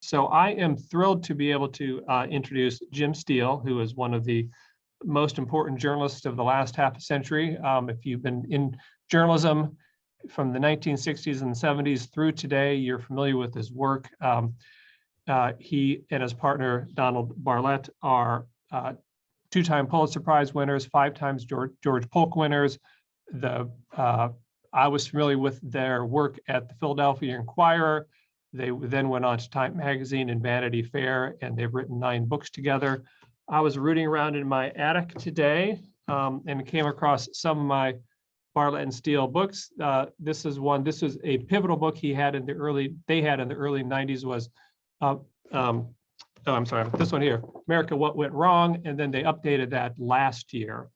So I am thrilled to be able to introduce Jim Steele, who is one of the most important journalists of the last half a century. If you've been in journalism from the 1960s and 70s through today, you're familiar with his work. He and his partner, Donald Barlett, are two-time Pulitzer Prize winners, 5 times George Polk winners. I was familiar with their work at the Philadelphia Inquirer. They then went on to Time Magazine and Vanity Fair, and they've written 9 books together. I was rooting around in my attic today and came across some of my Barlett and Steele books. This is a pivotal book they had in the early 90s was, I'm sorry, this one here, America, What Went Wrong, and then they updated that last year.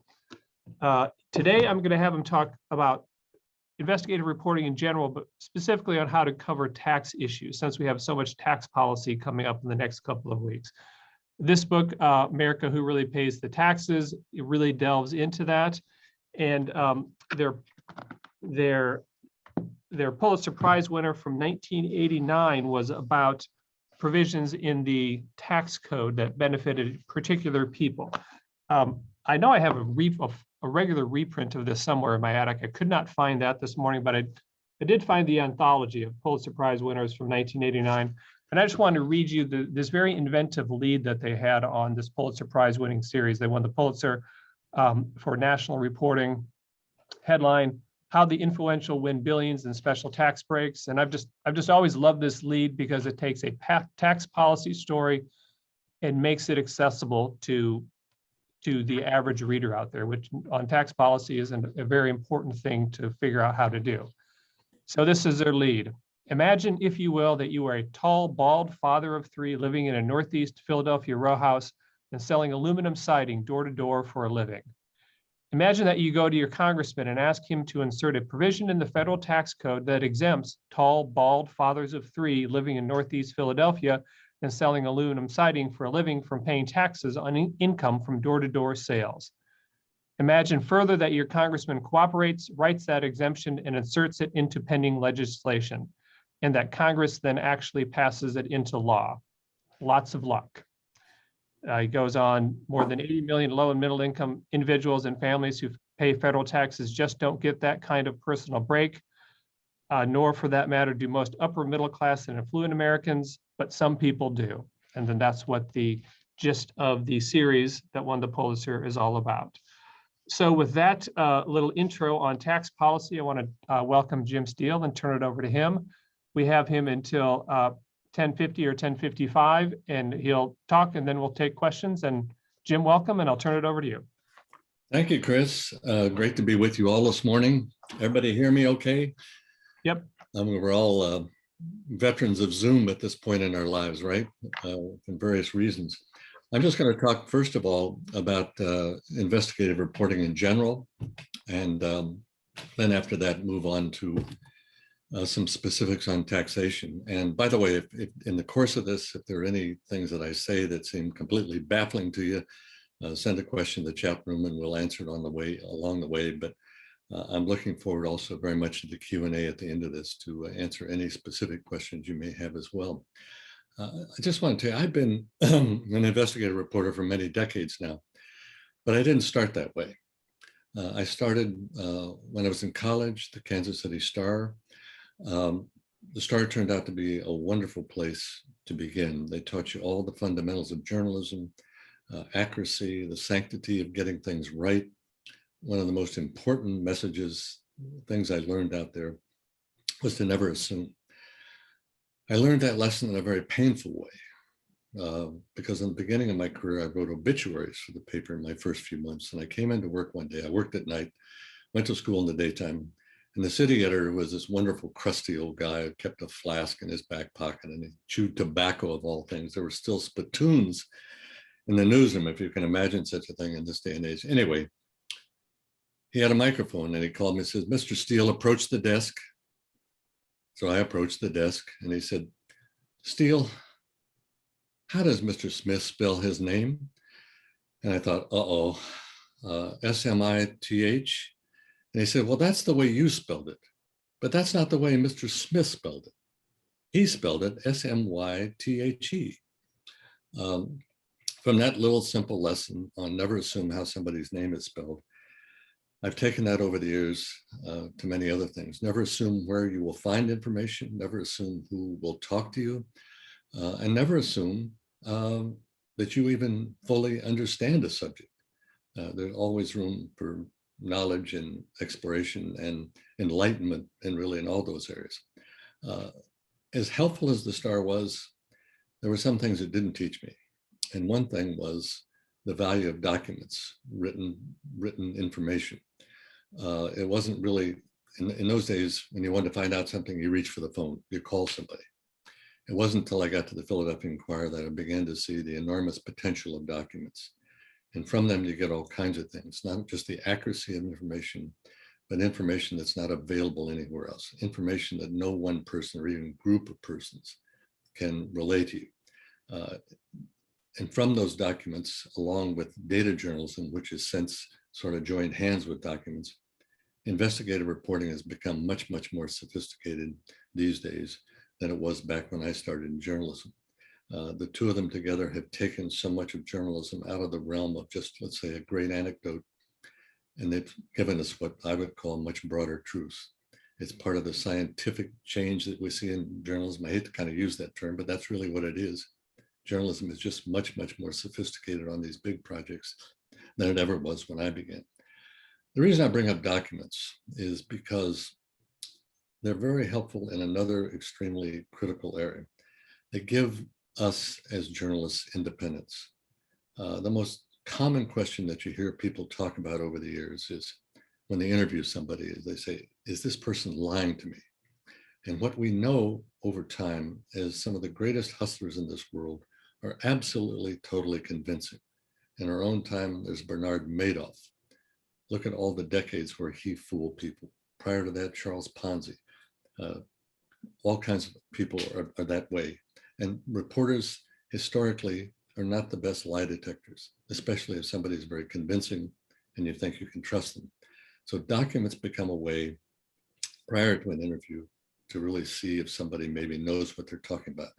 Today, I'm gonna have them talk about investigative reporting in general, but specifically on how to cover tax issues, since we have so much tax policy coming up in the next couple of weeks. This book, America, Who Really Pays the Taxes, it really delves into that. And their Pulitzer Prize winner from 1989 was about provisions in the tax code that benefited particular people. I know I have a regular reprint of this somewhere in my attic. I could not find that this morning, but I did find the anthology of Pulitzer Prize winners from 1989. And I just wanted to read you this very inventive lead that they had on this Pulitzer Prize winning series. They won the Pulitzer for national reporting. Headline, How the Influential Win Billions in Special Tax Breaks. And I've just always loved this lead because it takes a tax policy story and makes it accessible to the average reader out there, which on tax policy is a very important thing to figure out how to do. So this is their lead. Imagine, if you will, that you are a tall, bald father of 3 living in a Northeast Philadelphia row house and selling aluminum siding door to door for a living. Imagine that you go to your congressman and ask him to insert a provision in the federal tax code that exempts tall, bald fathers of 3 living in Northeast Philadelphia and selling aluminum siding for a living from paying taxes on income from door-to-door sales. Imagine further that your congressman cooperates, writes that exemption, and inserts it into pending legislation, and that Congress then actually passes it into law. Lots of luck. He goes on, more than 80 million low and middle income individuals and families who pay federal taxes just don't get that kind of personal break, nor for that matter do most upper middle class and affluent Americans, but some people do. And then that's what the gist of the series that won the Pulitzer is all about. So with that little intro on tax policy, I want to welcome Jim Steele and turn it over to him. We have him until 10:50 or 10:55, and he'll talk, and then we'll take questions. And Jim, welcome, and I'll turn it over to you. Thank you, Chris. Great to be with you all this morning. Everybody hear me okay? Yep. We're all veterans of Zoom at this point in our lives, right? For various reasons. I'm just going to talk, first of all, about investigative reporting in general, and then after that, move on to some specifics on taxation. And by the way, if in the course of this, if there are any things that I say that seem completely baffling to you, send a question to the chat room and we'll answer it along the way. But I'm looking forward also very much to the Q&A at the end of this to answer any specific questions you may have as well. I just want to tell you, I've been an investigative reporter for many decades now, but I didn't start that way. I started when I was in college, the Kansas City Star. The Star turned out to be a wonderful place to begin. They taught you all the fundamentals of journalism, accuracy, the sanctity of getting things right. One of the most important messages, things I learned out there, was to never assume. I learned that lesson in a very painful way, because in the beginning of my career, I wrote obituaries for the paper in my first few months. And I came into work one day, I worked at night, went to school in the daytime. And the city editor was this wonderful, crusty old guy who kept a flask in his back pocket and he chewed tobacco of all things. There were still spittoons in the newsroom, if you can imagine such a thing in this day and age. Anyway, he had a microphone and he called me and says, "Mr. Steele, approach the desk." So I approached the desk and he said, "Steele, how does Mr. Smith spell his name?" And I thought, S-M-I-T-H. And he said, "Well, that's the way you spelled it, but that's not the way Mr. Smith spelled it." He spelled it Smythe. From that little simple lesson on never assume how somebody's name is spelled, I've taken that over the years to many other things. Never assume where you will find information, never assume who will talk to you, and never assume that you even fully understand a subject. There's always room for knowledge and exploration and enlightenment, and really in all those areas. As helpful as the star was, there were some things it didn't teach me. And one thing was the value of documents, written information. It wasn't really, in those days, when you wanted to find out something, you reach for the phone, you call somebody. It wasn't until I got to the Philadelphia Inquirer that I began to see the enormous potential of documents. And from them, you get all kinds of things, not just the accuracy of information, but information that's not available anywhere else, information that no one person or even group of persons can relate to you. And from those documents, along with data journalism, which has since sort of joined hands with documents, investigative reporting has become much, much more sophisticated these days than it was back when I started in journalism. The two of them together have taken so much of journalism out of the realm of just, let's say, a great anecdote, and they've given us what I would call much broader truths. It's part of the scientific change that we see in journalism. I hate to kind of use that term, but that's really what it is. Journalism is just much, much more sophisticated on these big projects than it ever was when I began. The reason I bring up documents is because they're very helpful in another extremely critical area. They give us as journalists independence. The most common question that you hear people talk about over the years is when they interview somebody, is they say, is this person lying to me? And what we know over time is some of the greatest hustlers in this world are absolutely, totally convincing. In our own time, there's Bernard Madoff. Look at all the decades where he fooled people. Prior to that, Charles Ponzi. All kinds of people are that way. And reporters historically are not the best lie detectors, especially if somebody is very convincing and you think you can trust them. So documents become a way prior to an interview to really see if somebody maybe knows what they're talking about.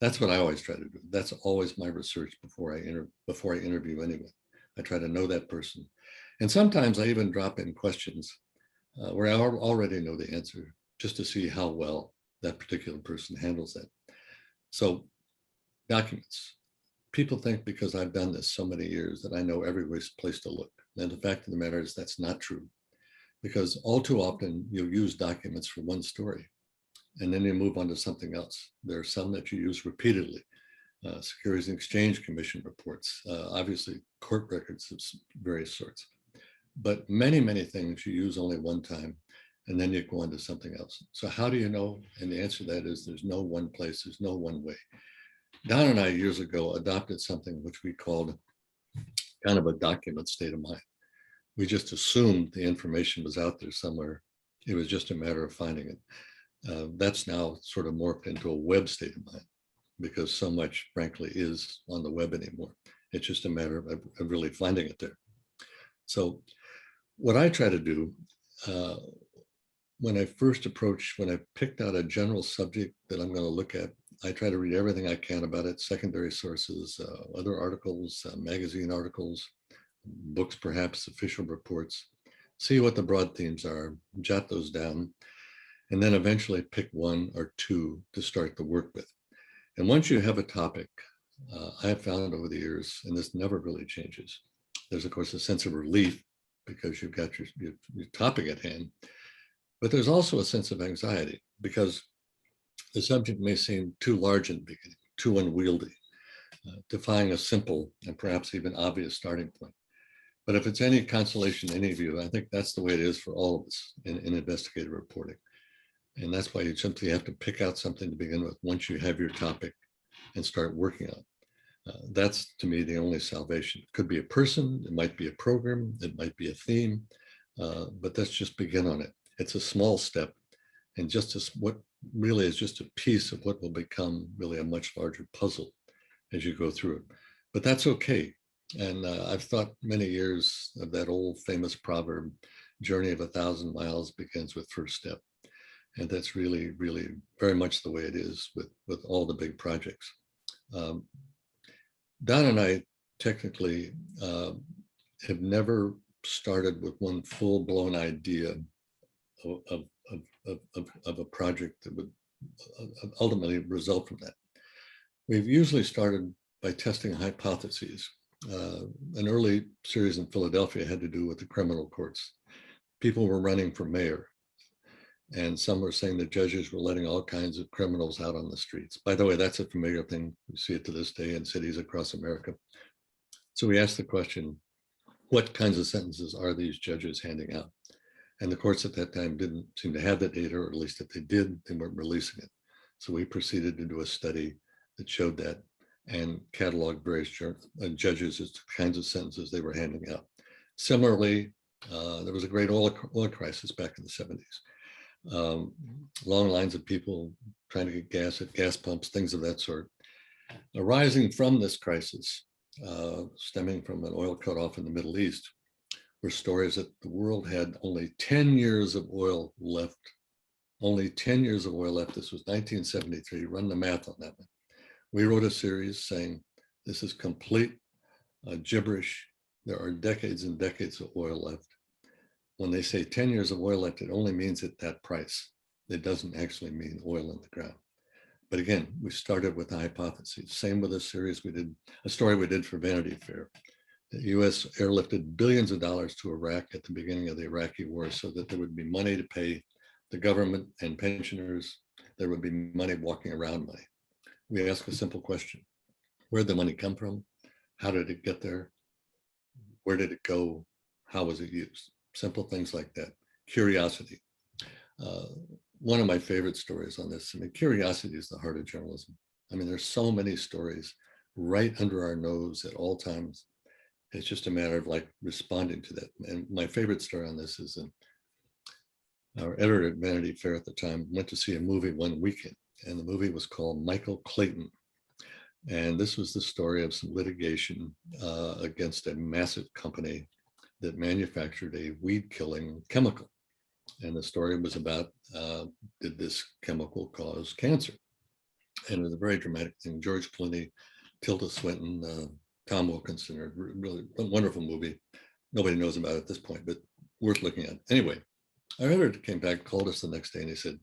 That's what I always try to do. That's always my research before I interview anyone. I try to know that person. And sometimes I even drop in questions where I already know the answer, just to see how well that particular person handles that. So documents. People think because I've done this so many years that I know every place to look. And the fact of the matter is that's not true, because all too often you'll use documents for one story and then you move on to something else. There are some that you use repeatedly. Securities and Exchange Commission reports, obviously court records of various sorts. But many, many things you use only one time and then you go on to something else. So how do you know? And the answer to that is there's no one place, there's no one way. Don and I years ago adopted something which we called kind of a document state of mind. We just assumed the information was out there somewhere. It was just a matter of finding it. That's now sort of morphed into a web state of mind, because so much, frankly, is on the web anymore. It's just a matter of really finding it there. So what I try to do when I picked out a general subject that I'm going to look at, I try to read everything I can about it, secondary sources, other articles, magazine articles, books, perhaps official reports, see what the broad themes are, jot those down, and then eventually pick one or two to start the work with. And once you have a topic, I have found over the years, and this never really changes, there's of course a sense of relief because you've got your topic at hand, but there's also a sense of anxiety because the subject may seem too large in the beginning, too unwieldy, defying a simple and perhaps even obvious starting point. But if it's any consolation to any of you, I think that's the way it is for all of us in investigative reporting. And that's why you simply have to pick out something to begin with once you have your topic and start working on it. That's, to me, the only salvation. It could be a person, it might be a program, it might be a theme, but let's just begin on it. It's a small step, and just as what really is just a piece of what will become really a much larger puzzle as you go through it. But that's okay. And I've thought many years of that old famous proverb, journey of 1,000 miles begins with first step. And that's really, really very much the way it is with all the big projects. Don and I technically have never started with one full-blown idea of a project that would ultimately result from that. We've usually started by testing hypotheses. An early series in Philadelphia had to do with the criminal courts. People were running for mayor, and some were saying the judges were letting all kinds of criminals out on the streets. By the way, that's a familiar thing. We see it to this day in cities across America. So we asked the question, what kinds of sentences are these judges handing out? And the courts at that time didn't seem to have the data, or at least if they did, they weren't releasing it. So we proceeded to do a study that showed that and cataloged various judges as to kinds of sentences they were handing out. Similarly, there was a great oil crisis back in the 70s. Long lines of people trying to get gas at gas pumps, things of that sort. Arising from this crisis, stemming from an oil cutoff in the Middle East, were stories that the world had only 10 years of oil left. Only 10 years of oil left. This was 1973. Run the math on that one. We wrote a series saying this is complete gibberish. There are decades and decades of oil left. When they say 10 years of oil left, it only means at that price. It doesn't actually mean oil in the ground. But again, we started with a hypothesis. Same with a series we did, a story we did for Vanity Fair. The US airlifted billions of dollars to Iraq at the beginning of the Iraqi war so that there would be money to pay the government and pensioners. There would be money walking around money. We ask a simple question. Where did the money come from? How did it get there? Where did it go? How was it used? Simple things like that. Curiosity. One of my favorite stories on this, I mean, curiosity is the heart of journalism. I mean, there's so many stories right under our nose at all times. It's just a matter of like responding to that. And my favorite story on this is our editor at Vanity Fair at the time went to see a movie one weekend, and the movie was called Michael Clayton. And this was the story of some litigation against a massive company that manufactured a weed-killing chemical. And the story was about, did this chemical cause cancer? And it was a very dramatic thing. George Clooney, Tilda Swinton, Tom Wilkinson, really a wonderful movie. Nobody knows about it at this point, but worth looking at. Anyway, our editor came back, called us the next day, and he said,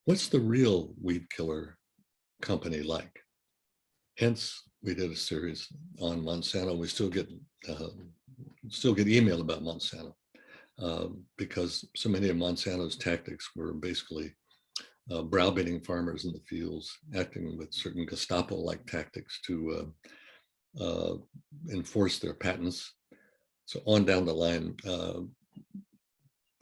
what's the real weed killer company like? Hence, we did a series on Monsanto. We still get email about Monsanto because so many of Monsanto's tactics were basically browbeating farmers in the fields, acting with certain Gestapo-like tactics to enforce their patents. So on down the line,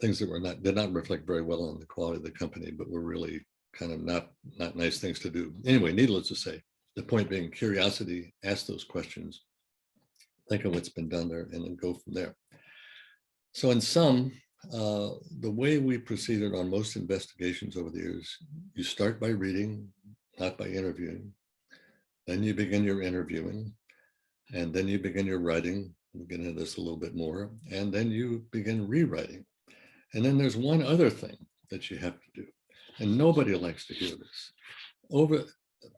things that did not reflect very well on the quality of the company, but were really kind of not nice things to do. Anyway, needless to say, the point being curiosity, ask those questions, think of what's been done there, and then go from there. So in sum, the way we proceeded on most investigations over the years, you start by reading, not by interviewing. Then you begin your interviewing, and then you begin your writing. We'll get into this a little bit more. And then you begin rewriting. And then there's one other thing that you have to do. And nobody likes to hear this.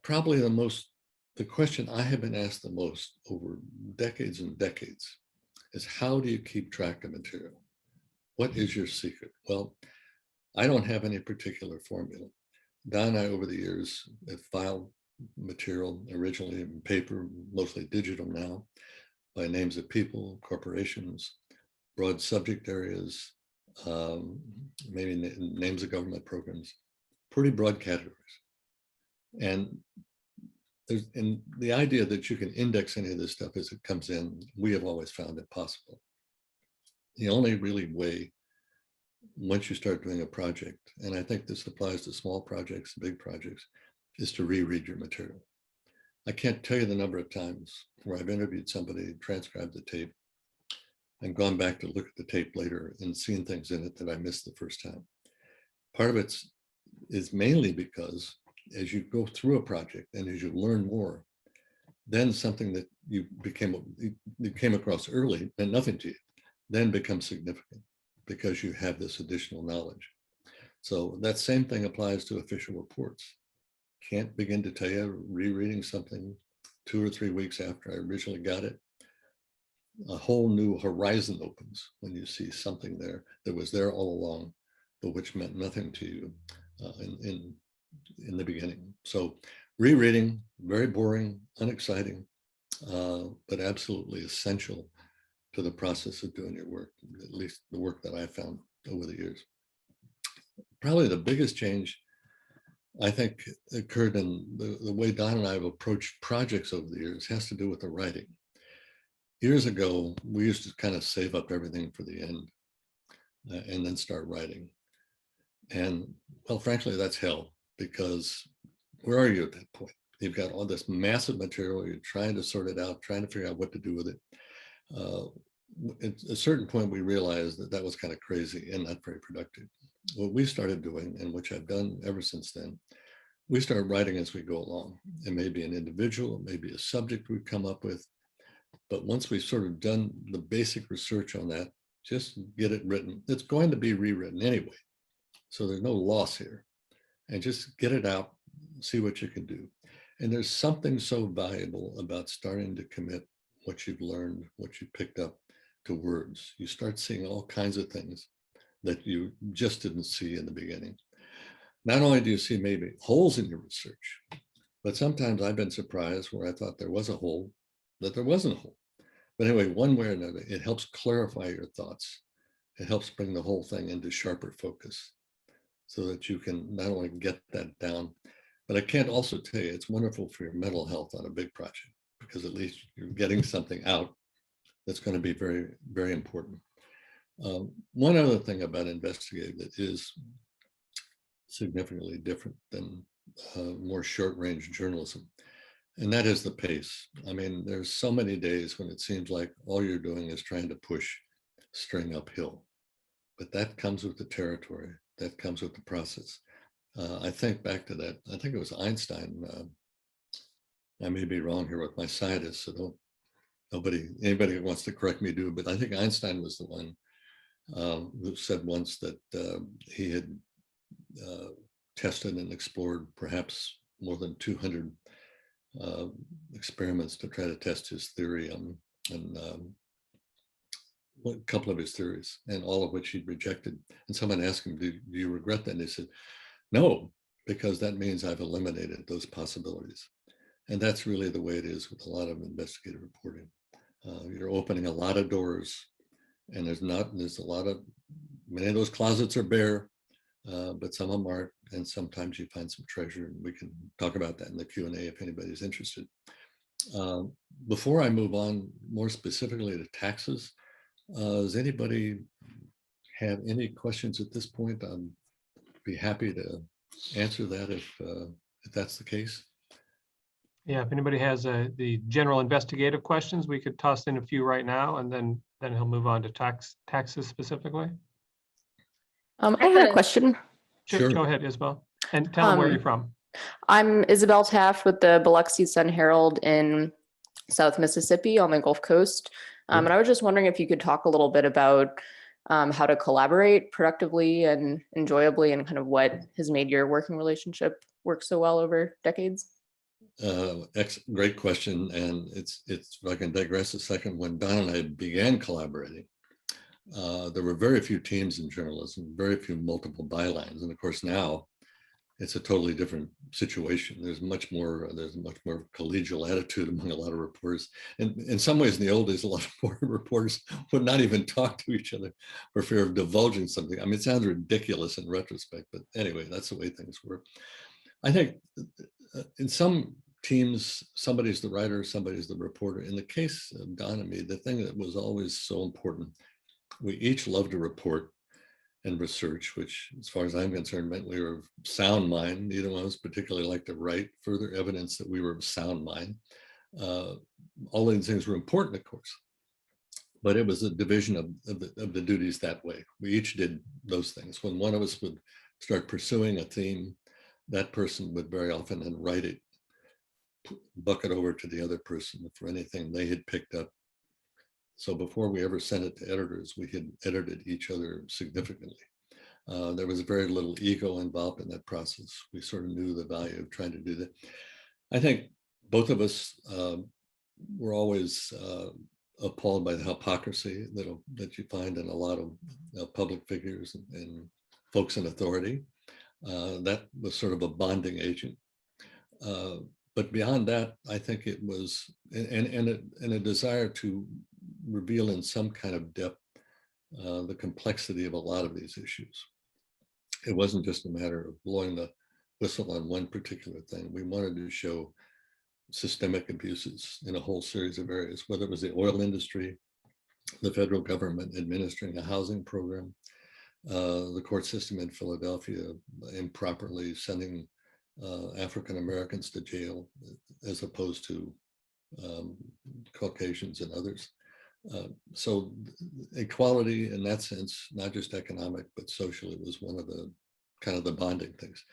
Probably the question I have been asked the most over decades and decades is, how do you keep track of material? What is your secret? Well, I don't have any particular formula. Don and I, over the years, have filed material originally in paper, mostly digital now, by names of people, corporations, broad subject areas, maybe names of government programs, pretty broad categories. And the idea that you can index any of this stuff as it comes in, we have always found it possible. The only really way, once you start doing a project, and I think this applies to small projects, big projects, is to reread your material. I can't tell you the number of times where I've interviewed somebody, transcribed the tape, and gone back to look at the tape later and seen things in it that I missed the first time. Part of it is mainly because as you go through a project and as you learn more, then something that you came across early meant nothing to you, then becomes significant because you have this additional knowledge. So that same thing applies to official reports. Can't begin to tell you, rereading something 2 or 3 weeks after I originally got it, a whole new horizon opens when you see something there that was there all along, but which meant nothing to you in the beginning. So rereading, very boring, unexciting, but absolutely essential to the process of doing your work, at least the work that I found over the years. Probably the biggest change I think occurred in the way Don and I have approached projects over the years has to do with the writing. Years ago, we used to kind of save up everything for the end and then start writing. And well, frankly, that's hell, because where are you at that point? You've got all this massive material, you're trying to sort it out, trying to figure out what to do with it. At a certain point, we realized that that was kind of crazy and not very productive. What we started doing, and which I've done ever since then, we start writing as we go along. It may be an individual, it may be a subject we've come up with, but once we've sort of done the basic research on that, just get it written. It's going to be rewritten anyway, so there's no loss here. And just get it out, see what you can do. And there's something so valuable about starting to commit what you've learned, what you picked up to words. You start seeing all kinds of things that you just didn't see in the beginning. Not only do you see maybe holes in your research, but sometimes I've been surprised where I thought there was a hole, that there wasn't a hole. But anyway, one way or another, it helps clarify your thoughts. It helps bring the whole thing into sharper focus so that you can not only get that down, but I can't also tell you, it's wonderful for your mental health on a big project, because at least you're getting something out that's going to be very, very important. One other thing about investigative that is significantly different than more short-range journalism, and that is the pace. I mean, there's so many days when it seems like all you're doing is trying to push string uphill, but that comes with the territory. That comes with the process. I think back to that. I think it was Einstein. I may be wrong here with my scientists, so anybody who wants to correct me do. But I think Einstein was the one who said once that he had tested and explored perhaps more than 200 experiments to try to test his theory on a couple of his theories, and all of which he'd rejected. And someone asked him, do you regret that? And he said, no, because that means I've eliminated those possibilities. And that's really the way it is with a lot of investigative reporting. You're opening a lot of doors, and there's many of those closets are bare, but some of them aren't, and sometimes you find some treasure, and we can talk about that in the Q&A if anybody's interested. Before I move on more specifically to taxes, does anybody have any questions at this point? I'd be happy to answer that if that's the case. Yeah, if anybody has the general investigative questions, we could toss in a few right now, and then he'll move on to taxes specifically. I had a question. Sure. Go ahead, Isabel, and tell them where you're from. I'm Isabel Taft with the Biloxi Sun Herald in South Mississippi on the Gulf Coast. And I was just wondering if you could talk a little bit about how to collaborate productively and enjoyably, and kind of what has made your working relationship work so well over decades. Great question. And it's if I can digress a second, when Don and I began collaborating, there were very few teams in journalism, very few multiple bylines. And of course, now it's a totally different situation. There's much more collegial attitude among a lot of reporters. And in some ways, in the old days, a lot of more reporters would not even talk to each other for fear of divulging something. I mean, it sounds ridiculous in retrospect, but anyway, that's the way things were. I think in some teams, somebody's the writer, somebody's the reporter. In the case of Don and me, the thing that was always so important, we each loved to report and research, which, as far as I'm concerned, meant we were of sound mind. Neither one of us particularly liked to write. Further evidence that we were of sound mind. All these things were important, of course, but it was a division of the duties that way. We each did those things. When one of us would start pursuing a theme, that person would very often then write it, bucket over to the other person for anything they had picked up. So before we ever sent it to editors, we had edited each other significantly. There was very little ego involved in that process. We sort of knew the value of trying to do that. I think both of us were always appalled by the hypocrisy that you find in a lot of public figures and folks in authority. That was sort of a bonding agent. But beyond that, I think it was, and a desire to reveal in some kind of depth the complexity of a lot of these issues. It wasn't just a matter of blowing the whistle on one particular thing. We wanted to show systemic abuses in a whole series of areas, whether it was the oil industry, the federal government administering a housing program, the court system in Philadelphia improperly sending African Americans to jail as opposed to Caucasians and others. So equality in that sense, not just economic, but socially, was one of the kind of the bonding things.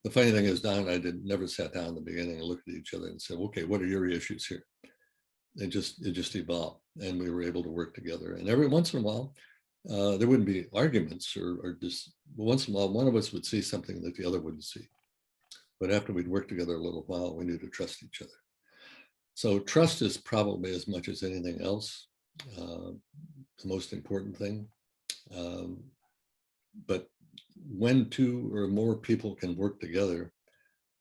The funny thing is, Don and I never sat down in the beginning and looked at each other and said, okay, what are your issues here? It just evolved, and we were able to work together. And every once in a while, there wouldn't be arguments or just once in a while, one of us would see something that the other wouldn't see. But after we'd worked together a little while, we knew to trust each other. So trust is probably, as much as anything else, the most important thing. But when two or more people can work together,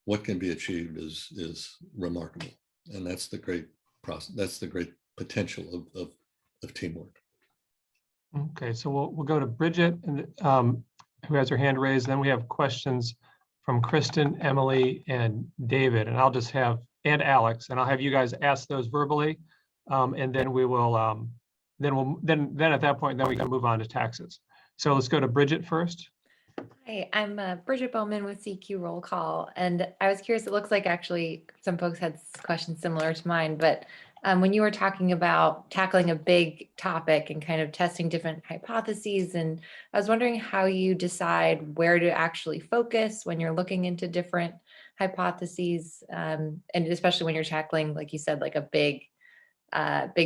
what can be achieved is remarkable. And that's the great process. That's the great potential of teamwork. Okay, so we'll go to Bridget, and who has her hand raised. Then we have questions from Kristen, Emily, and David, and I'll just have, and Alex, and I'll have you guys ask those verbally, and then we will, then at that point, then we can move on to taxes. So let's go to Bridget first. Hi, I'm Bridget Bowman with CQ Roll Call, and I was curious, it looks like actually some folks had questions similar to mine, but when you were talking about tackling a big topic and kind of testing different hypotheses, and I was wondering how you decide where to actually focus when you're looking into different hypotheses, and especially when you're tackling, like you said, like a big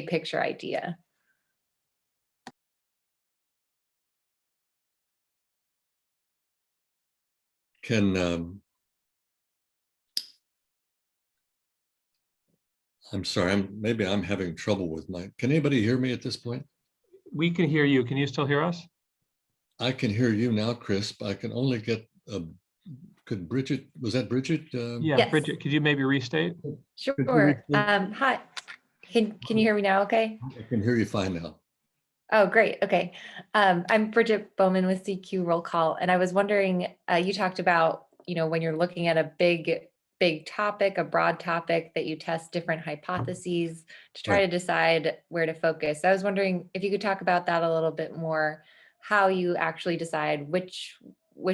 picture idea. I'm sorry, maybe I'm having trouble with can anybody hear me at this point? We can hear you. Can you still hear us? I can hear you now, Chris, but I can only get could Bridget, was that Bridget? Yeah, Yes. Bridget, could you maybe restate? Sure. Hi, can you hear me now? Okay. I can hear you fine now. Oh, great. Okay. I'm Bridget Bowman with CQ Roll Call, and I was wondering, you talked about, when you're looking at a big topic, a broad topic, that you test different hypotheses to try to decide where to focus. I was wondering if you could talk about that a little bit more, how you actually decide which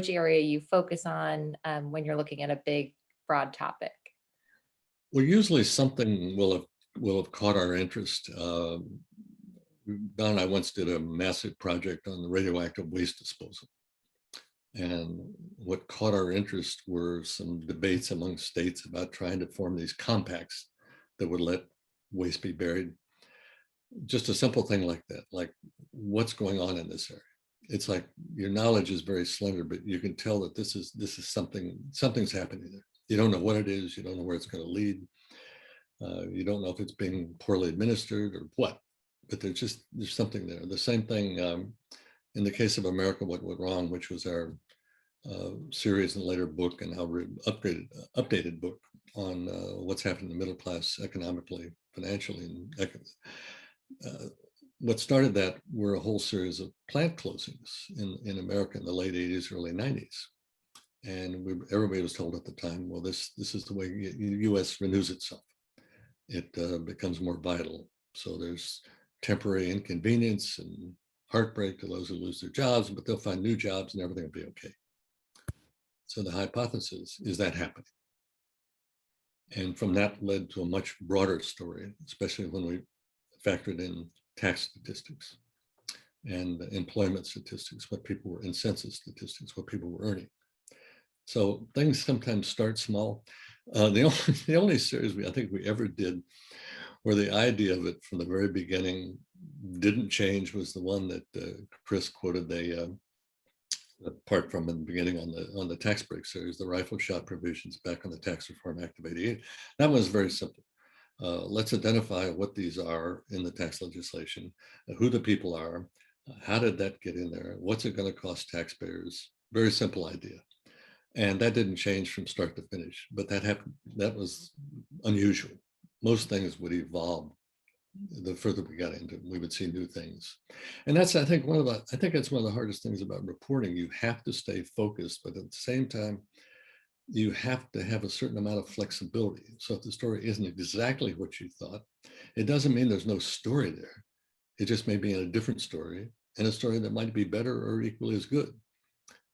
area you focus on when you're looking at a big, broad topic. Well, usually something will have caught our interest. Don and I once did a massive project on the radioactive waste disposal. And what caught our interest were some debates among states about trying to form these compacts that would let waste be buried. Just a simple thing like that, like what's going on in this area. It's like your knowledge is very slender, but you can tell that this is something's happening there. You don't know what it is. You don't know where it's going to lead. You don't know if it's being poorly administered or what, but there's something there. The same thing in the case of America, What Went Wrong, which was our series and later book, and now updated book on what's happened in the middle class economically, financially. And what started that were a whole series of plant closings in America in the late 80s, early 90s. And everybody was told at the time, well, this is the way the US renews itself. It becomes more vital. So there's temporary inconvenience and heartbreak to those who lose their jobs, but they'll find new jobs and everything will be okay. So the hypothesis is that happening. And from that led to a much broader story, especially when we factored in tax statistics and employment statistics, what people were in census statistics, what people were earning. So things sometimes start small. The only series I think we ever did where the idea of it from the very beginning didn't change was the one that Chris quoted. apart from in the beginning on the tax break series, the rifle shot provisions back on the Tax Reform Act of '88. That was very simple. Let's identify what these are in the tax legislation, who the people are, how did that get in there, what's it going to cost taxpayers. Very simple idea. And that didn't change from start to finish, but that happened. That was unusual. Most things would evolve. The further we got into it, we would see new things. And that's, I think, it's one of the hardest things about reporting. You have to stay focused, but at the same time, you have to have a certain amount of flexibility. So if the story isn't exactly what you thought, it doesn't mean there's no story there. It just may be in a different story, and a story that might be better or equally as good.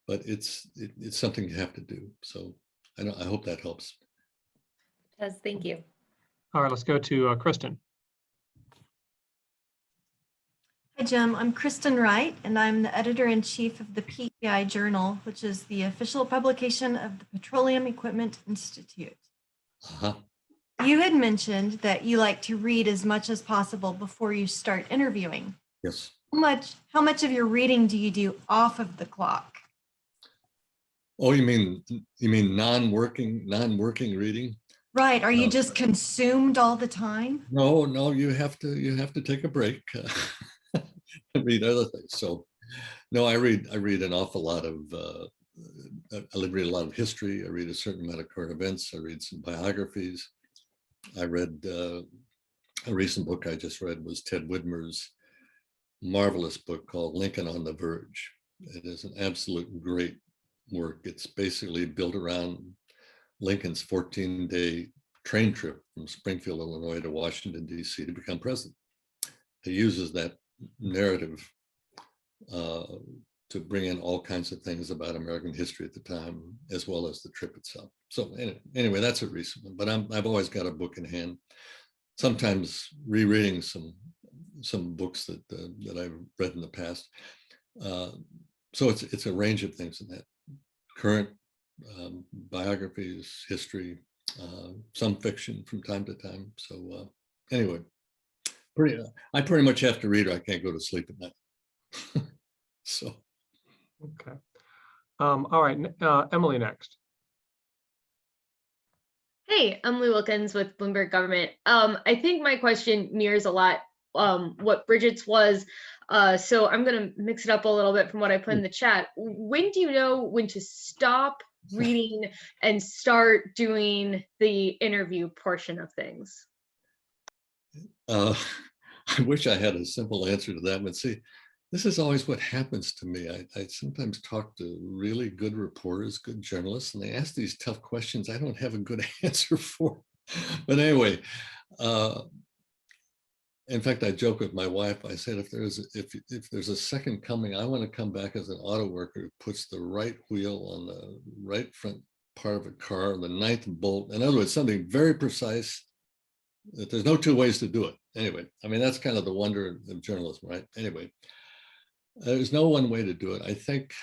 But it's something you have to do. So I hope that helps. Yes, thank you. All right, let's go to Kristen. Hi, Jim. I'm Kristen Wright, and I'm the editor-in-chief of the PEI Journal, which is the official publication of the Petroleum Equipment Institute. Uh-huh. You had mentioned that you like to read as much as possible before you start interviewing. Yes. How much of your reading do you do off of the clock? Oh, you mean non-working reading? Right. Are you just consumed all the time? No, you have to take a break and read other things. So no, I read an awful lot of I read a lot of history. I read a certain amount of current events. I read some biographies. I read a recent book I just read was Ted Widmer's marvelous book called Lincoln on the Verge. It is an absolute great work. It's basically built around Lincoln's 14-day train trip from Springfield, Illinois to Washington, D.C. to become president. He uses that narrative to bring in all kinds of things about American history at the time, as well as the trip itself. So anyway, that's a recent one, but I've always got a book in hand. Sometimes rereading some books that I've read in the past. So it's a range of things in that. Current biographies, history, some fiction from time to time. So anyway, I pretty much have to read or I can't go to sleep at night. So. Okay. All right, Emily next. Hey, Emily Wilkins with Bloomberg Government. I think my question mirrors a lot what Bridget's was. So I'm going to mix it up a little bit from what I put in the chat. When do you know when to stop reading and start doing the interview portion of things? I wish I had a simple answer to that, but see, this is always what happens to me. I sometimes talk to really good reporters, good journalists, and they ask these tough questions I don't have a good answer for. But anyway, in fact, I joke with my wife. I said, if there's a second coming, I want to come back as an auto worker who puts the right wheel on the right front part of a car, the ninth bolt. In other words, something very precise that there's no two ways to do it. Anyway, I mean, that's kind of the wonder of journalism, right? Anyway, there's no one way to do it. I think,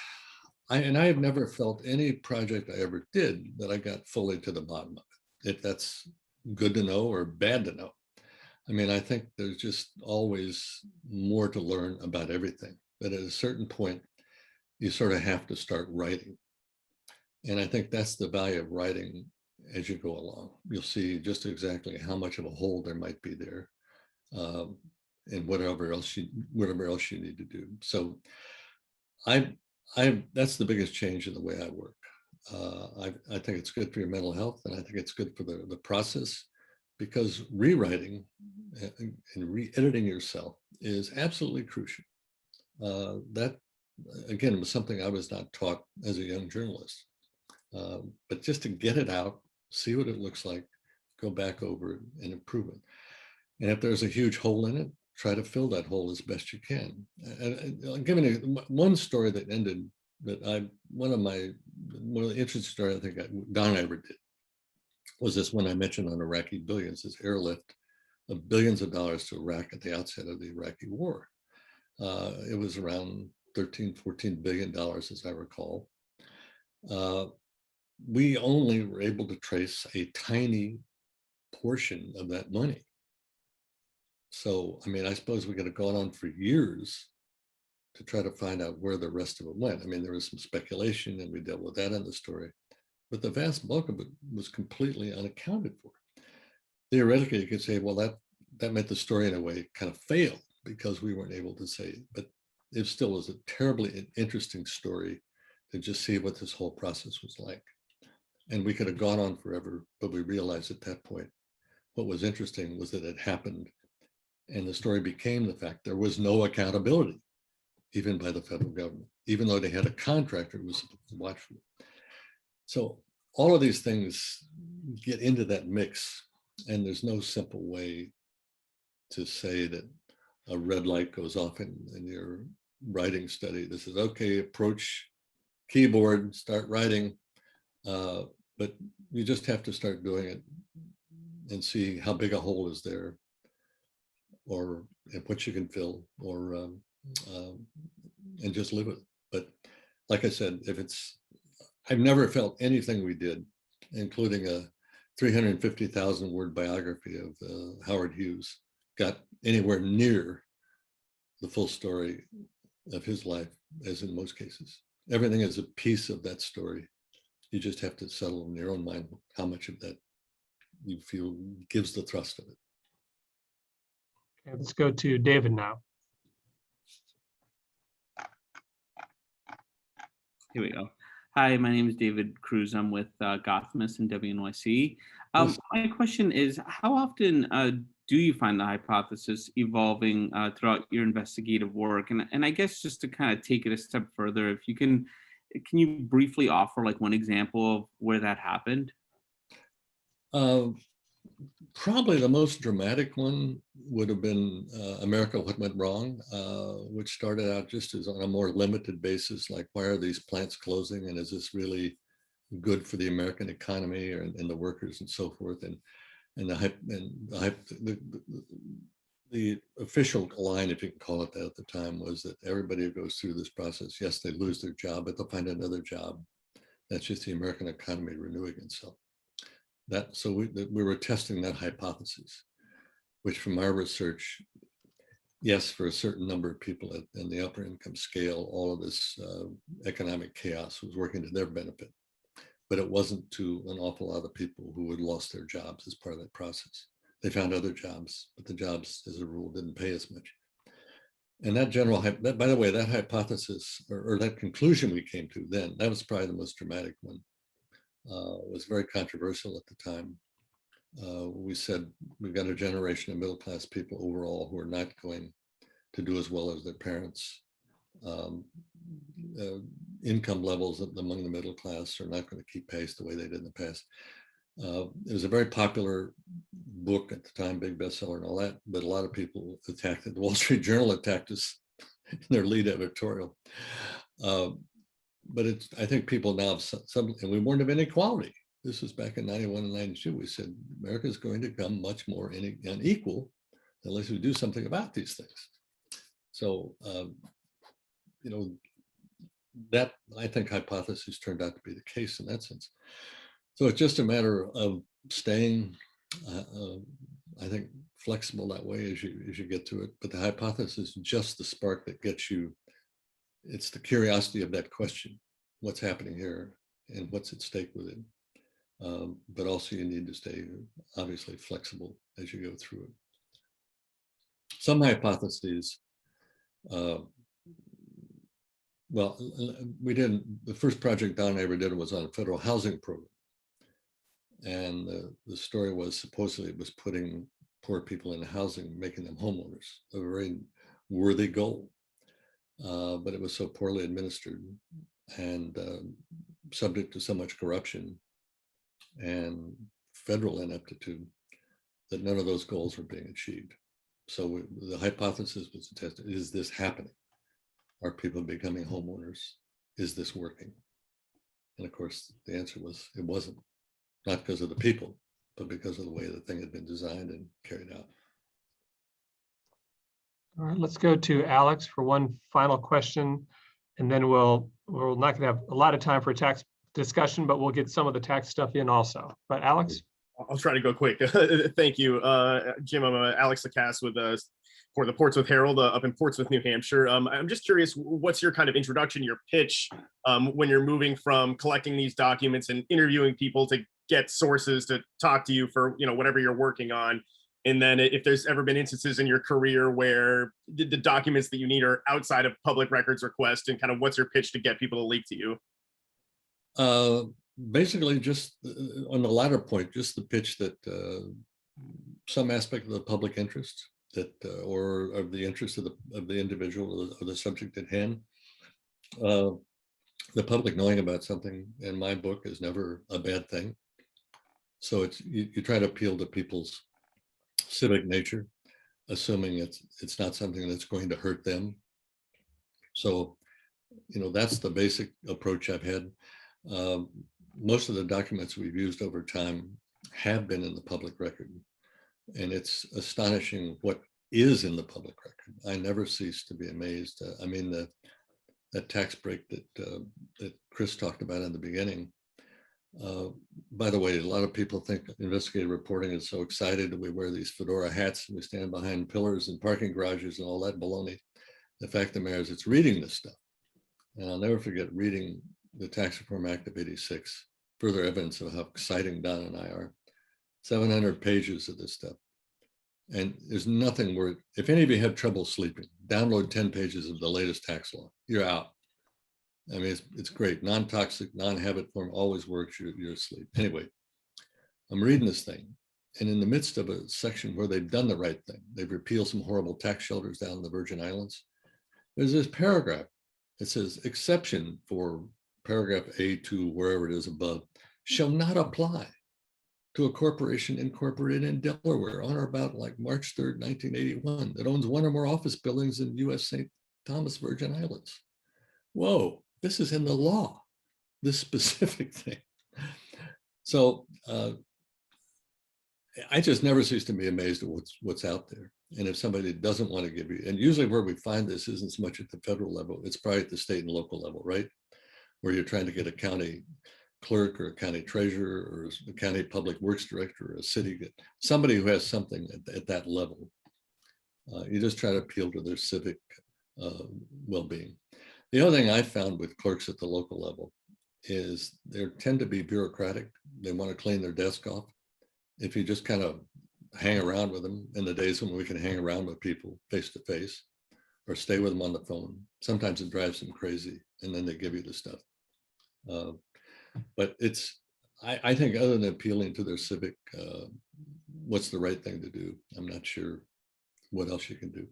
I have never felt any project I ever did that I got fully to the bottom of it, if that's good to know or bad to know. I mean, I think there's just always more to learn about everything. But at a certain point, you sort of have to start writing. And I think that's the value of writing as you go along. You'll see just exactly how much of a hole there might be there, and whatever else you need to do. So that's the biggest change in the way I work. I think it's good for your mental health, and I think it's good for the process, because rewriting and re-editing yourself is absolutely crucial. That, again, was something I was not taught as a young journalist. But just to get it out, see what it looks like, go back over it and improve it. And if there's a huge hole in it, try to fill that hole as best you can. And I'll give you one story that ended that one of the interesting stories I think Don ever did was this one I mentioned on Iraqi billions, this airlift of billions of dollars to Iraq at the outset of the Iraqi war. It was around $13-14 billion, as I recall. We only were able to trace a tiny portion of that money. So, I mean, I suppose we could have gone on for years to try to find out where the rest of it went. I mean, there was some speculation and we dealt with that in the story, but the vast bulk of it was completely unaccounted for. Theoretically, you could say, well, that meant the story in a way kind of failed because we weren't able to say it, but it still was a terribly interesting story to just see what this whole process was like. And we could have gone on forever, but we realized at that point, what was interesting was that it happened and the story became the fact there was no accountability, even by the federal government, even though they had a contractor who was supposed to watch for it. So all of these things get into that mix, and there's no simple way to say that a red light goes off in your writing study. This is okay, approach keyboard, start writing, but you just have to start doing it and see how big a hole is there, or what you can fill, or and just live with it. But like I said, I've never felt anything we did, including a 350,000 word biography of Howard Hughes, got anywhere near the full story of his life, as in most cases. Everything is a piece of that story. You just have to settle in your own mind how much of that you feel gives the thrust of it. Okay, let's go to David now. Here we go. Hi, my name is David Cruz. I'm with Gothamus and WNYC. My question is, how often do you find the hypothesis evolving throughout your investigative work? And I guess just to kind of take it a step further, if you can you briefly offer like one example of where that happened? Probably the most dramatic one would have been America, What Went Wrong, which started out just as on a more limited basis, like why are these plants closing and is this really good for the American economy and the workers and so forth. And the official line, if you can call it that at the time, was that everybody who goes through this process, yes, they lose their job, but they'll find another job. That's just the American economy renewing itself. So we were testing that hypothesis, which from our research, yes, for a certain number of people in the upper income scale, all of this economic chaos was working to their benefit, but it wasn't to an awful lot of people who had lost their jobs as part of that process. They found other jobs, but the jobs as a rule didn't pay as much. And that by the way, that hypothesis or that conclusion we came to then, that was probably the most dramatic one. Was very controversial at the time. We said we've got a generation of middle class people overall who are not going to do as well as their parents. Income levels among the middle class are not going to keep pace the way they did in the past. It was a very popular book at the time, big bestseller and all that, but a lot of people attacked it. The Wall Street Journal attacked us in their lead editorial. But I think people now have some, and we warned of inequality. This was back in 91 and 92. We said, America is going to become much more unequal unless we do something about these things. So, that I think hypothesis turned out to be the case in that sense. So it's just a matter of staying, I think, flexible that way as you get to it. But the hypothesis is just the spark that gets you. It's the curiosity of that question, what's happening here and what's at stake with it. But also you need to stay obviously flexible as you go through it. Some hypotheses, well, the first project Don ever did was on a federal housing program. And the story was supposedly it was putting poor people in housing, making them homeowners, a very worthy goal. But it was so poorly administered and subject to so much corruption and federal ineptitude that none of those goals were being achieved. So the hypothesis was to test, is this happening? Are people becoming homeowners? Is this working? And of course, the answer was it wasn't, not because of the people, but because of the way the thing had been designed and carried out. All right, let's go to Alex for one final question, and then we're not going to have a lot of time for tax discussion, but we'll get some of the tax stuff in also. But Alex? I'll try to go quick. Thank you, Jim. I'm Alex Lacasse with for the Portsmouth Herald up in Portsmouth, New Hampshire. I'm just curious, what's your kind of introduction, your pitch, when you're moving from collecting these documents and interviewing people to get sources to talk to you for, whatever you're working on? And then if there's ever been instances in your career where the documents that you need are outside of public records request, and kind of what's your pitch to get people to leak to you? Basically, just on the latter point, just the pitch that some aspect of the public interest that or of the interest of the individual or the subject at hand. The public knowing about something in my book is never a bad thing. So it's you try to appeal to people's civic nature, assuming it's not something that's going to hurt them. So, that's the basic approach I've had. Most of the documents we've used over time have been in the public record, and it's astonishing what is in the public record. I never cease to be amazed. I mean, that tax break that Chris talked about in the beginning. By the way, a lot of people think investigative reporting is so excited that we wear these fedora hats and we stand behind pillars and parking garages and all that baloney. The fact of the matter is it's reading this stuff. And I'll never forget reading the Tax Reform Act of '86, further evidence of how exciting Don and I are. 700 pages of this stuff. And there's nothing where, if any of you have trouble sleeping, download 10 pages of the latest tax law. You're out. I mean, it's great. Non-toxic, non-habit form always works. You're asleep. Anyway, I'm reading this thing. And in the midst of a section where they've done the right thing, they've repealed some horrible tax shelters down in the Virgin Islands. There's this paragraph. It says, exception for paragraph A2, wherever it is above, shall not apply to a corporation incorporated in Delaware on or about like March 3rd, 1981, that owns one or more office buildings in U.S. St. Thomas Virgin Islands. Whoa, this is in the law, this specific thing. So I just never cease to be amazed at what's out there. And if somebody doesn't want to give you, and usually where we find this isn't so much at the federal level, it's probably at the state and local level, right? Where you're trying to get a county clerk or a county treasurer or a county public works director or a city, somebody who has something at that level. You just try to appeal to their civic well-being. The other thing I found with clerks at the local level is they tend to be bureaucratic. They want to clean their desk off. If you just kind of hang around with them in the days when we can hang around with people face to face or stay with them on the phone, sometimes it drives them crazy and then they give you the stuff. But I think other than appealing to their civic, what's the right thing to do? I'm not sure what else you can do.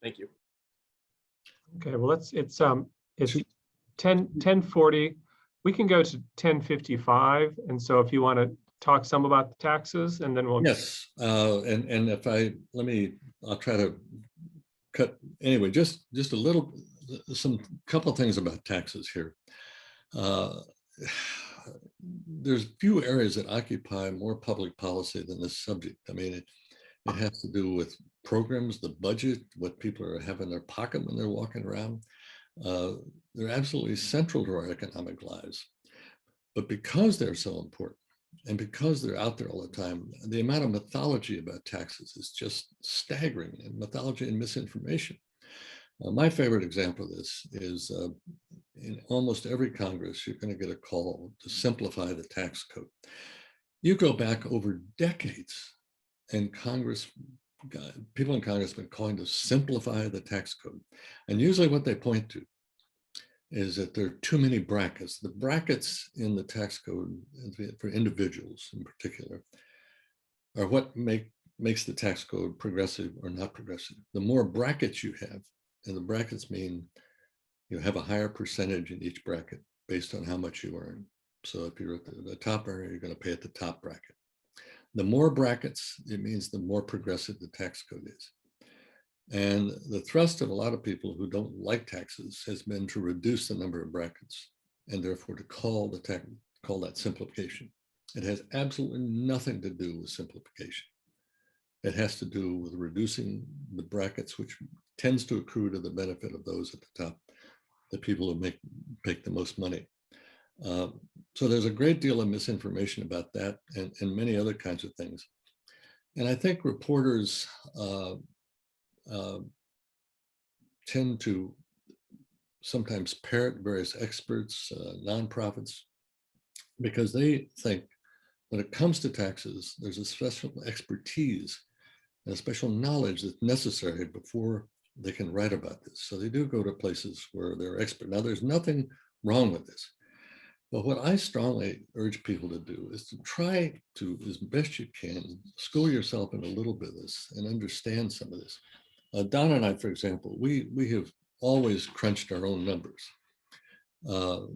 Thank you. Okay, well, it's 10:40. We can go to 10:55. And so if you want to talk some about the taxes and then we'll. Yes, and if I'll try to cut, anyway, just a little, couple of things about taxes here. There's few areas that occupy more public policy than this subject. I mean, it has to do with programs, the budget, what people are having in their pocket when they're walking around. They're absolutely central to our economic lives. But because they're so important and because they're out there all the time, the amount of mythology about taxes is just staggering, and mythology and misinformation. My favorite example of this is in almost every Congress, you're going to get a call to simplify the tax code. You go back over decades and people in Congress have been calling to simplify the tax code. And usually what they point to is that there are too many brackets. The brackets in the tax code for individuals in particular are what makes the tax code progressive or not progressive. The more brackets you have, and the brackets mean you have a higher percentage in each bracket based on how much you earn. So if you're at the top earner, you're going to pay at the top bracket. The more brackets, it means the more progressive the tax code is. And the thrust of a lot of people who don't like taxes has been to reduce the number of brackets and therefore to call that simplification. It has absolutely nothing to do with simplification. It has to do with reducing the brackets, which tends to accrue to the benefit of those at the top, the people who make the most money. So there's a great deal of misinformation about that and many other kinds of things. And I think reporters tend to sometimes parrot various experts, nonprofits, because they think when it comes to taxes, there's a special expertise and a special knowledge that's necessary before they can write about this. So they do go to places where they're expert. Now, there's nothing wrong with this. But what I strongly urge people to do is to try to, as best you can, school yourself in a little bit of this and understand some of this. Don and I, for example, we have always crunched our own numbers.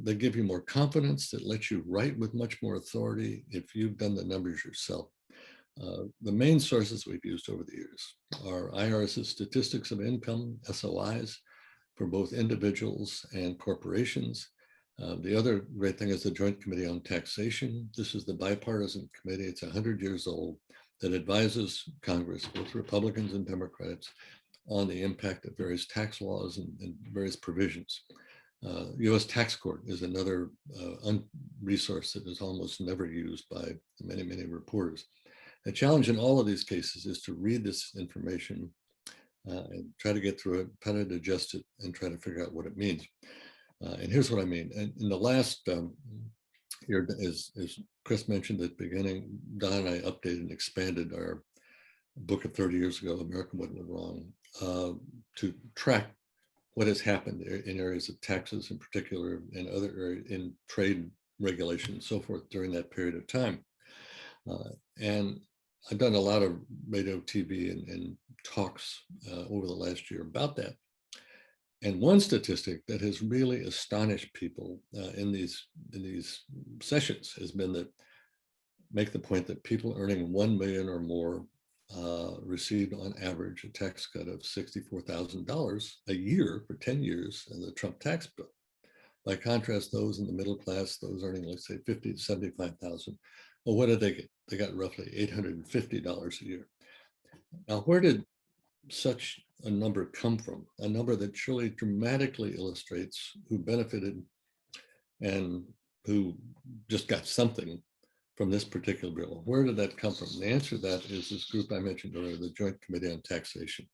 They give you more confidence, that lets you write with much more authority if you've done the numbers yourself. The main sources we've used over the years are IRS's statistics of income, SOIs, for both individuals and corporations. The other great thing is the Joint Committee on Taxation. This is the bipartisan committee. It's 100 years old, that advises Congress, both Republicans and Democrats, on the impact of various tax laws and various provisions. U.S. Tax Court is another resource that is almost never used by many, many reporters. The challenge in all of these cases is to read this information and try to get through it, try to digest it, and try to figure out what it means. And here's what I mean. In the last year, as Chris mentioned at the beginning, Don and I updated and expanded our book of 30 years ago, America What Went Wrong, to track what has happened in areas of taxes in particular, and other areas in trade regulation and so forth during that period of time. And I've done a lot of radio, TV, and talks over the last year about that. And one statistic that has really astonished people in these sessions has been that make the point that people earning 1 million or more received on average a tax cut of $64,000 a year for 10 years in the Trump tax bill. By contrast, those in the middle class, those earning, let's say, $50,000 to $75,000, well, what did they get? They got roughly $850 a year. Now, where did such a number come from? A number that surely dramatically illustrates who benefited and who just got something from this particular bill. Where did that come from? The answer to that is this group I mentioned earlier, the Joint Committee on Taxation.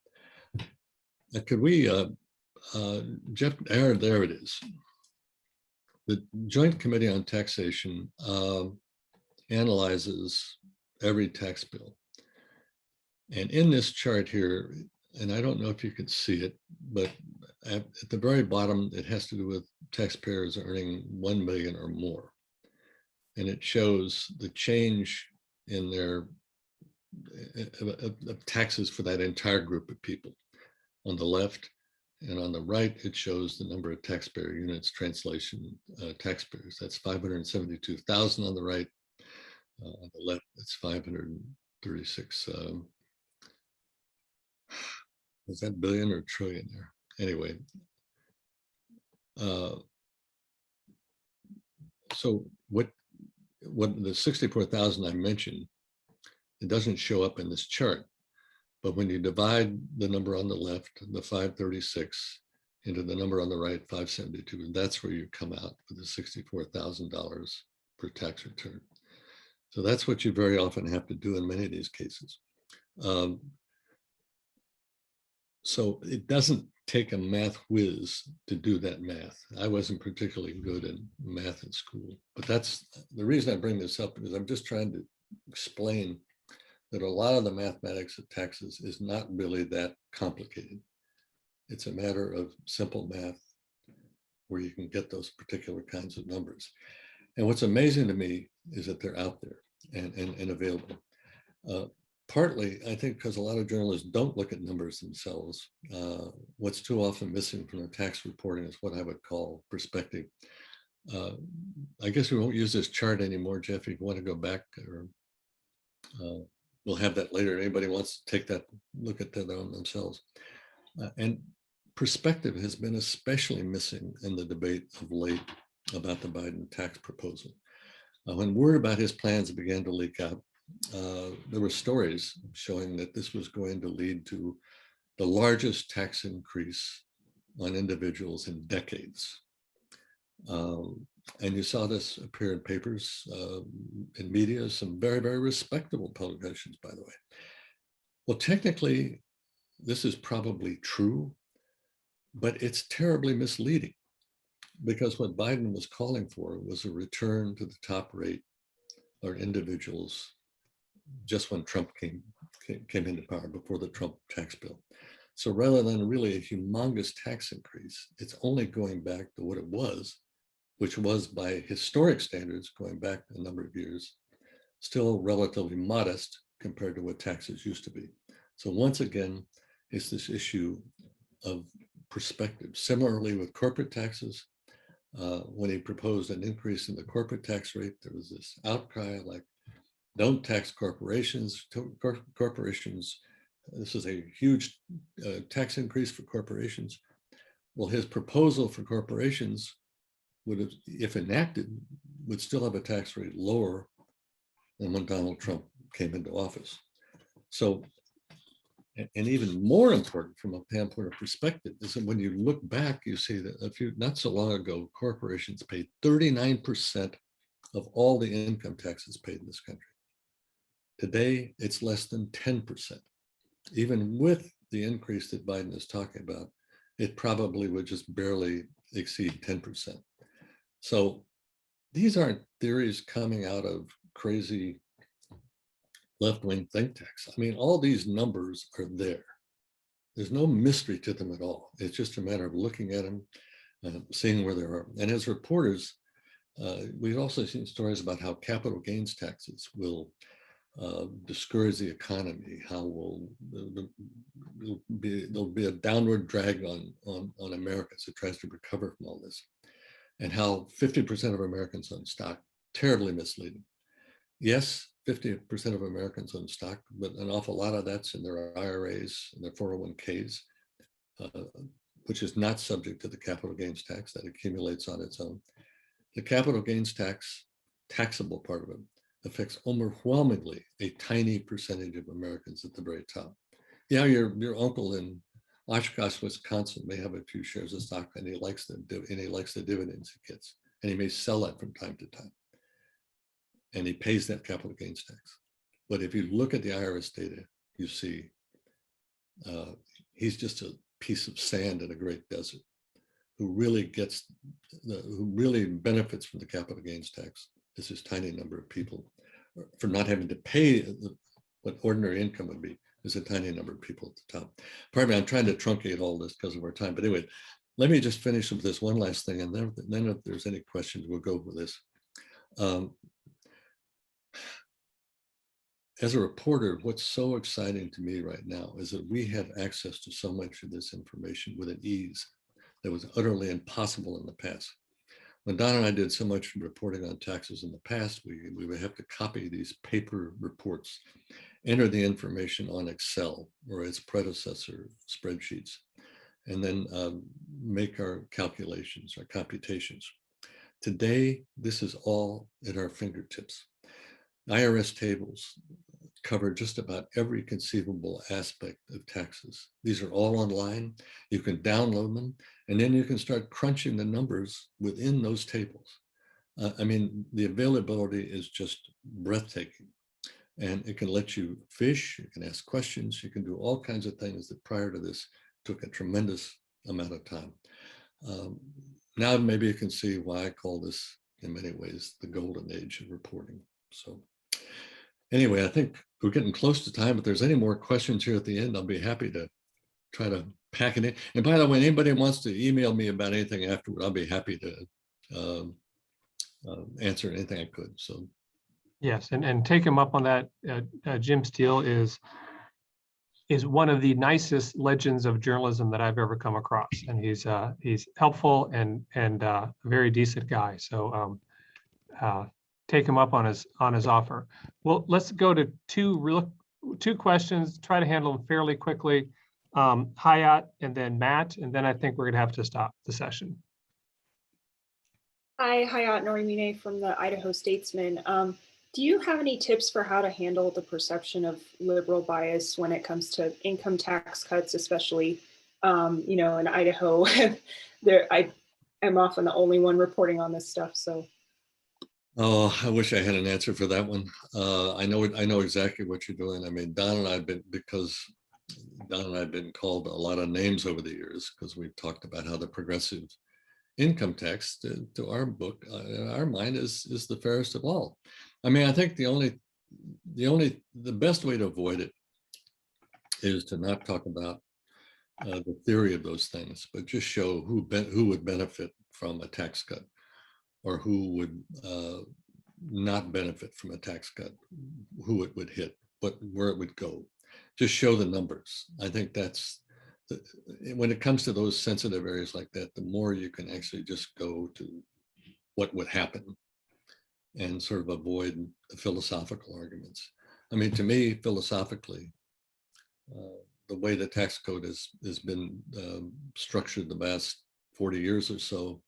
Could we, Jeff, there it is. The Joint Committee on Taxation analyzes every tax bill. And in this chart here, and I don't know if you can see it, but at the very bottom, it has to do with taxpayers earning 1 million or more. And it shows the change in their taxes for that entire group of people on the left. And on the right, it shows the number of taxpayer units, translation taxpayers. That's 572,000 on the right. On the left, it's 536. Is that billion or trillion there? Anyway. So what the 64,000 I mentioned, it doesn't show up in this chart. But when you divide the number on the left, the 536, into the number on the right, 572, and that's where you come out with the $64,000 per tax return. So that's what you very often have to do in many of these cases. So it doesn't take a math whiz to do that math. I wasn't particularly good at math in school, but that's the reason I bring this up, because I'm just trying to explain that a lot of the mathematics of taxes is not really that complicated. It's a matter of simple math where you can get those particular kinds of numbers. And what's amazing to me is that they're out there and available. Partly, I think, because a lot of journalists don't look at numbers themselves. What's too often missing from the tax reporting is what I would call perspective. I guess we won't use this chart anymore, Jeff, if you want to go back, or we'll have that later. Anybody wants to take that, look at that on themselves. And perspective has been especially missing in the debate of late about the Biden tax proposal. When word about his plans began to leak out, there were stories showing that this was going to lead to the largest tax increase on individuals in decades. And you saw this appear in papers, in media, some very, very respectable publications, by the way. Well, technically, this is probably true, but it's terribly misleading, because what Biden was calling for was a return to the top rate or individuals just when Trump came into power, before the Trump tax bill. So rather than really a humongous tax increase, it's only going back to what it was, which was by historic standards going back a number of years, still relatively modest compared to what taxes used to be. So once again, it's this issue of perspective. Similarly with corporate taxes, when he proposed an increase in the corporate tax rate, there was this outcry like, don't tax corporations. Corporations, this is a huge tax increase for corporations. Well, his proposal for corporations would have, if enacted, would still have a tax rate lower than when Donald Trump came into office. So, and even more important from a standpoint of perspective is that when you look back, you see that not so long ago, corporations paid 39% of all the income taxes paid in this country. Today, it's less than 10%. Even with the increase that Biden is talking about, it probably would just barely exceed 10%. So these aren't theories coming out of crazy left-wing think tanks. I mean, all these numbers are there. There's no mystery to them at all. It's just a matter of looking at them, seeing where they are. And as reporters, we've also seen stories about how capital gains taxes will discourage the economy, how there'll be a downward drag on America as it tries to recover from all this, and how 50% of Americans own stock. Terribly misleading. Yes, 50% of Americans own stock, but an awful lot of that's in their IRAs and their 401ks, which is not subject to the capital gains tax that accumulates on its own. The capital gains tax, taxable part of it, affects overwhelmingly a tiny percentage of Americans at the very top. Yeah, your uncle in Oshkosh, Wisconsin may have a few shares of stock and he likes the dividends he gets, and he may sell that from time to time. And he pays that capital gains tax. But if you look at the IRS data, you see he's just a piece of sand in a great desert who really benefits from the capital gains tax. Is this tiny number of people. For not having to pay what ordinary income would be. There's a tiny number of people at the top. Pardon me, I'm trying to truncate all this because of our time. But anyway, let me just finish with this one last thing, and then if there's any questions, we'll go with this. As a reporter, what's so exciting to me right now is that we have access to so much of this information with an ease that was utterly impossible in the past. When Don and I did so much reporting on taxes in the past, we would have to copy these paper reports, enter the information on Excel or its predecessor spreadsheets, and then make our calculations, our computations. Today, this is all at our fingertips. IRS tables cover just about every conceivable aspect of taxes. These are all online. You can download them, and then you can start crunching the numbers within those tables. I mean, the availability is just breathtaking, and it can let you fish, you can ask questions, you can do all kinds of things that prior to this took a tremendous amount of time. Now maybe you can see why I call this, in many ways, the golden age of reporting. So anyway, I think we're getting close to time. If there's any more questions here at the end, I'll be happy to try to pack it in. And by the way, anybody wants to email me about anything afterward, I'll be happy to answer anything I could. So yes, and take him up on that. Jim Steele is one of the nicest legends of journalism that I've ever come across, and he's helpful and a very decent guy. So take him up on his offer. Well, let's go to two questions. Try to handle them fairly quickly. Hayat and then Matt, and then I think we're gonna have to stop the session. Hi, Hayat Norimine from the Idaho Statesman. Do you have any tips for how to handle the perception of liberal bias when it comes to income tax cuts, especially, in Idaho? I am often the only one reporting on this stuff. So. Oh, I wish I had an answer for that one. I know exactly what you're doing. I mean, Don and I have been, because Don and I have been called a lot of names over the years because we've talked about how the progressive income tax to our book, our mind is the fairest of all. I mean, I think the best way to avoid it is to not talk about the theory of those things, but just show who would benefit from a tax cut, or who would not benefit from a tax cut, who it would hit, where it would go. Just show the numbers. I think that's when it comes to those sensitive areas like that, the more you can actually just go to what would happen and sort of avoid the philosophical arguments. I mean, to me, philosophically, the way the tax code has been structured the last 40 years or so,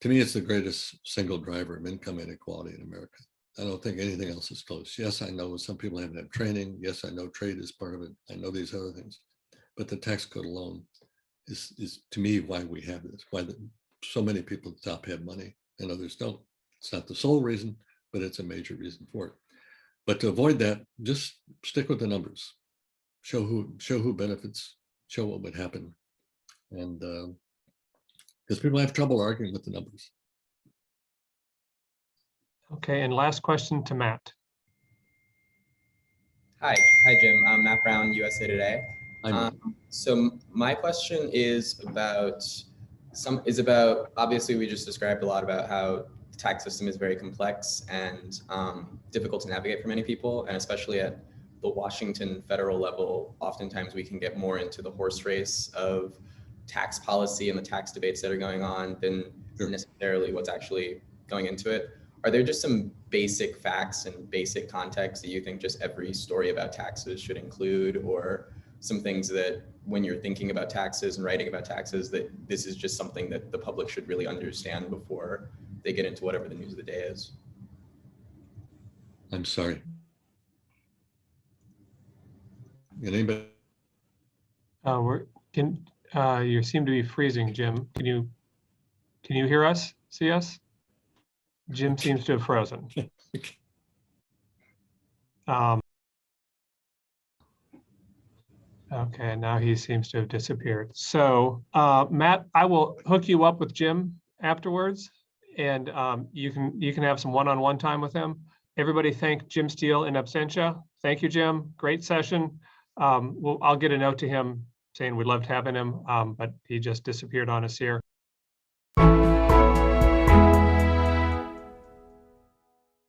to me, it's the greatest single driver of income inequality in America. I don't think anything else is close. Yes, I know some people haven't had training. Yes, I know trade is part of it. I know these other things, but the tax code alone is to me why we have this, why so many people at the top have money and others don't. It's not the sole reason, but it's a major reason for it. But to avoid that, just stick with the numbers. Show who benefits, show what would happen. And because people have trouble arguing with the numbers. Okay, and last question to Matt. Hi, Jim. I'm Matt Brown, USA Today. So my question is about obviously we just described a lot about how the tax system is very complex and difficult to navigate for many people, and especially at the Washington federal level, oftentimes we can get more into the horse race of tax policy and the tax debates that are going on than necessarily what's actually going into it. Are there just some basic facts and basic context that you think just every story about taxes should include, or some things that when you're thinking about taxes and writing about taxes, that this is just something that the public should really understand before they get into whatever the news of the day is? I'm sorry. Anybody? You seem to be freezing, Jim. Can you hear us? See us? Jim seems to have frozen. Okay, now he seems to have disappeared. So Matt, I will hook you up with Jim afterwards, and you can have some one-on-one time with him. Everybody thank Jim Steele in absentia. Thank you, Jim. Great session. I'll get a note to him saying we loved having him, but he just disappeared on us here.